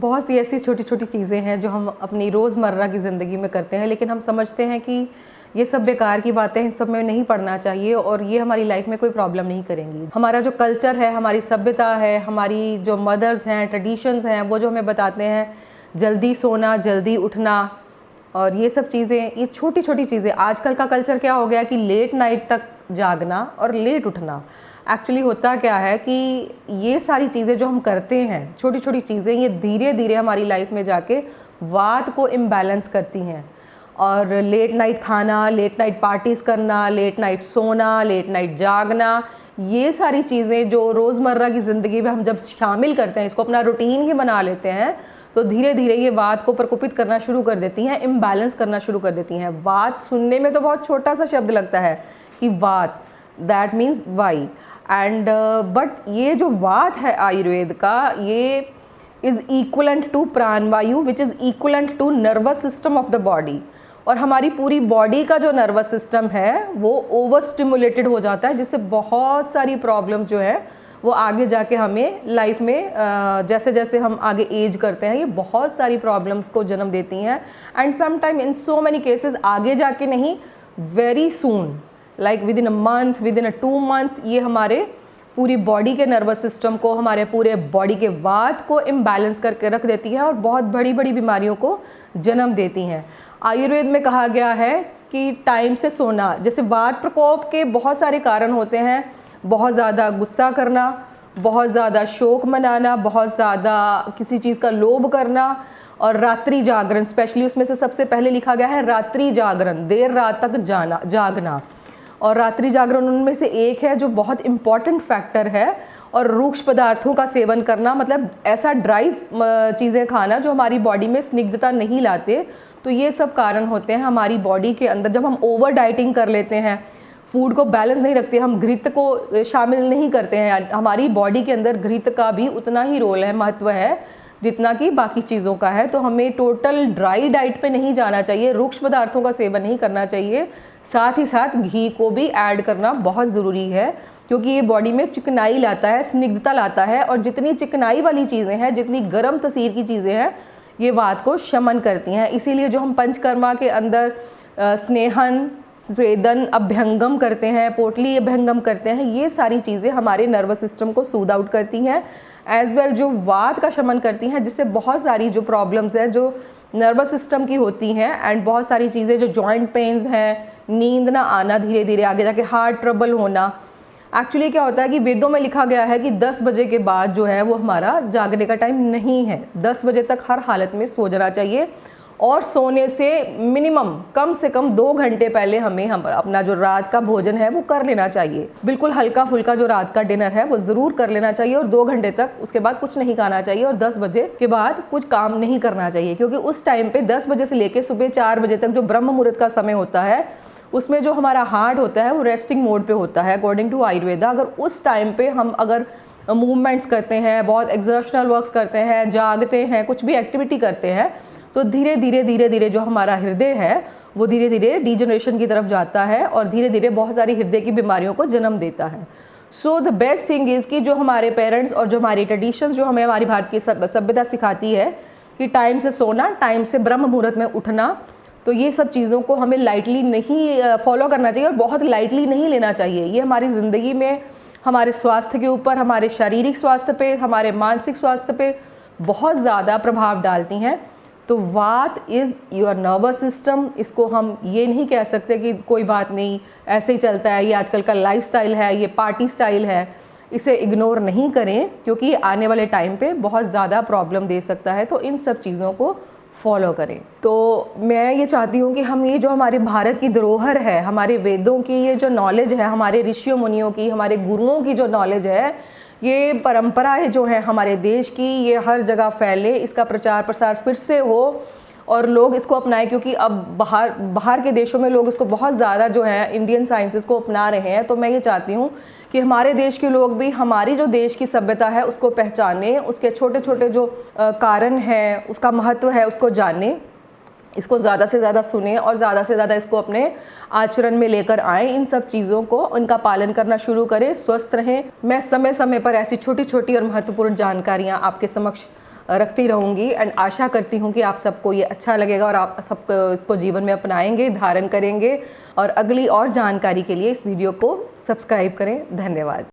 बहुत सी ऐसी छोटी-छोटी चीज़ें हैं जो हम अपनी रोज़मर्रा की ज़िंदगी में करते हैं, लेकिन हम समझते हैं कि ये सब बेकार की बातें हैं, इन सब में नहीं पड़ना चाहिए और ये हमारी लाइफ में कोई प्रॉब्लम नहीं करेंगी। हमारा जो कल्चर है, हमारी सभ्यता है, हमारी जो मदर्स हैं, ट्रेडिशंस हैं, वो जो हमें बताते हैं जल्दी सोना, जल्दी उठना और ये सब चीज़ें, ये छोटी-छोटी चीज़ें। आजकल का कल्चर क्या हो गया कि लेट नाइट तक जागना और लेट उठना। एक्चुअली होता क्या है कि ये सारी चीज़ें जो हम करते हैं, छोटी-छोटी चीज़ें, ये धीरे-धीरे हमारी लाइफ में जाके वात को इम्बैलेंस करती हैं। और लेट नाइट खाना, लेट नाइट पार्टीज़ करना, लेट नाइट सोना, लेट नाइट जागना, ये सारी चीज़ें जो रोज़मर्रा की ज़िंदगी में हम जब शामिल करते हैं, इसको अपना रूटीन ही बना लेते हैं, तो धीरे धीरे ये वात को प्रकोपित करना शुरू कर देती हैं, इम्बैलेंस करना शुरू कर देती हैं। वात सुनने में तो बहुत छोटा सा शब्द लगता है कि वात, that means why and but ये जो वात है आयुर्वेद का, ये इज़ इक्वलेंट टू प्राणवायु which is equivalent to nervous system of the body. और हमारी पूरी बॉडी का जो नर्वस सिस्टम है वो ओवर स्टिमुलेटेड हो जाता है, जिससे बहुत सारी प्रॉब्लम्स जो है वो आगे जाके हमें लाइफ में जैसे जैसे हम आगे एज करते हैं, ये बहुत सारी प्रॉब्लम्स को जन्म देती हैं। And some time in so many cases आगे जाके नहीं, very soon, like within a month, within a 2 month, ये हमारे पूरी बॉडी के नर्वस सिस्टम को, हमारे पूरे बॉडी के वात को इम्बैलेंस करके रख देती है और बहुत बड़ी बड़ी बीमारियों को जन्म देती हैं। आयुर्वेद में कहा गया है कि टाइम से सोना, जैसे वात प्रकोप के बहुत सारे कारण होते हैं, बहुत ज़्यादा गुस्सा करना, बहुत ज़्यादा शोक मनाना, बहुत ज़्यादा किसी चीज़ का लोभ करना और रात्रि जागरण, स्पेशली उसमें से सबसे पहले लिखा गया है रात्रि जागरण, देर रात तक जागना। और रात्रि जागरण उनमें से एक है जो बहुत इम्पॉर्टेंट फैक्टर है। और रूक्ष पदार्थों का सेवन करना, मतलब ऐसा ड्राई चीज़ें खाना जो हमारी बॉडी में स्निग्धता नहीं लाते। तो ये सब कारण होते हैं हमारी बॉडी के अंदर। जब हम ओवर डाइटिंग कर लेते हैं, फूड को बैलेंस नहीं रखते, हम घृत को शामिल नहीं करते हैं, हमारी बॉडी के अंदर घृत का भी उतना ही रोल है, महत्व है जितना कि बाकी चीज़ों का है। तो हमें टोटल ड्राई डाइट पे नहीं जाना चाहिए, रूक्ष पदार्थों का सेवन नहीं करना चाहिए, साथ ही साथ घी को भी ऐड करना बहुत ज़रूरी है, क्योंकि ये बॉडी में चिकनाई लाता है, स्निग्धता लाता है। और जितनी चिकनाई वाली चीज़ें हैं, जितनी गर्म तसीर की चीज़ें हैं, ये वात को शमन करती हैं। इसीलिए जो हम पंचकर्मा के अंदर स्नेहन, स्वेदन, अभ्यंगम करते हैं, पोटली अभ्यंगम करते हैं, ये सारी चीज़ें हमारे नर्वस सिस्टम को सूद आउट करती हैं, एज वेल जो वात का शमन करती हैं, जिससे बहुत सारी जो प्रॉब्लम्स हैं जो नर्वस सिस्टम की होती हैं, एंड बहुत सारी चीज़ें जो जॉइंट पेन्स हैं, नींद ना आना, धीरे धीरे आगे जाके हार्ट ट्रबल होना। एक्चुअली क्या होता है कि वेदों में लिखा गया है कि 10 बजे के बाद जो है वो हमारा जागने का टाइम नहीं है। 10 बजे तक हर हालत में सो जाना चाहिए और सोने से मिनिमम कम से कम 2 घंटे पहले हम अपना जो रात का भोजन है वो कर लेना चाहिए। बिल्कुल हल्का फुल्का जो रात का डिनर है वो ज़रूर कर लेना चाहिए और 2 घंटे तक उसके बाद कुछ नहीं खाना चाहिए और 10 बजे के बाद कुछ काम नहीं करना चाहिए, क्योंकि उस टाइम पे 10 बजे से लेकर सुबह 4 बजे तक जो ब्रह्म मुहूर्त का समय होता है, उसमें जो हमारा हार्ट होता है वो रेस्टिंग मोड पे होता है अकॉर्डिंग टू आयुर्वेदा। अगर उस टाइम पे हम अगर मूवमेंट्स करते हैं, बहुत एक्सर्शनल वर्क्स करते हैं, जागते हैं, कुछ भी एक्टिविटी करते हैं, तो धीरे धीरे जो हमारा हृदय है वो धीरे धीरे डिजनरेशन की तरफ जाता है और धीरे धीरे बहुत सारी हृदय की बीमारियों को जन्म देता है। So the best thing is कि जो हमारे पेरेंट्स और जो हमारी ट्रेडिशंस जो हमें हमारी भारत की सभ्यता सिखाती है कि टाइम से सोना, टाइम से ब्रह्म मुहूर्त में उठना, तो ये सब चीज़ों को हमें लाइटली नहीं फॉलो करना चाहिए और बहुत लाइटली नहीं लेना चाहिए। ये हमारी ज़िंदगी में हमारे स्वास्थ्य के ऊपर, हमारे शारीरिक स्वास्थ्य पे, हमारे मानसिक स्वास्थ्य पे बहुत ज़्यादा प्रभाव डालती हैं। तो वात इज़ योर नर्वस सिस्टम। इसको हम ये नहीं कह सकते कि कोई बात नहीं, ऐसे ही चलता है, ये आजकल का लाइफस्टाइल है, ये पार्टी स्टाइल है, इसे इग्नोर नहीं करें, क्योंकि ये आने वाले टाइम पे बहुत ज़्यादा प्रॉब्लम दे सकता है। तो इन सब चीज़ों को फॉलो करें। तो मैं ये चाहती हूँ कि हम ये जो हमारे भारत की धरोहर है, हमारे वेदों की ये जो नॉलेज है, हमारे ऋषियों मुनियों की, हमारे गुरुओं की जो नॉलेज है, ये परंपराएं जो है हमारे देश की, ये हर जगह फैले, इसका प्रचार प्रसार फिर से हो और लोग इसको अपनाएं, क्योंकि अब बाहर के देशों में लोग इसको बहुत ज़्यादा जो है इंडियन साइंसेस को अपना रहे हैं। तो मैं ये चाहती हूँ कि हमारे देश के लोग भी हमारी जो देश की सभ्यता है उसको पहचानें, उसके छोटे छोटे जो कारण हैं, उसका महत्व है, उसको जानें, इसको ज़्यादा से ज़्यादा सुने और ज़्यादा से ज़्यादा इसको अपने आचरण में लेकर आएँ। इन सब चीज़ों को, उनका पालन करना शुरू करें, स्वस्थ रहें। मैं समय समय पर ऐसी छोटी छोटी और महत्वपूर्ण जानकारियाँ आपके समक्ष रखती रहूँगी एंड आशा करती हूँ कि आप सबको ये अच्छा लगेगा और आप सब इसको जीवन में अपनाएंगे, धारण करेंगे। और अगली और जानकारी के लिए इस वीडियो को सब्सक्राइब करें। धन्यवाद।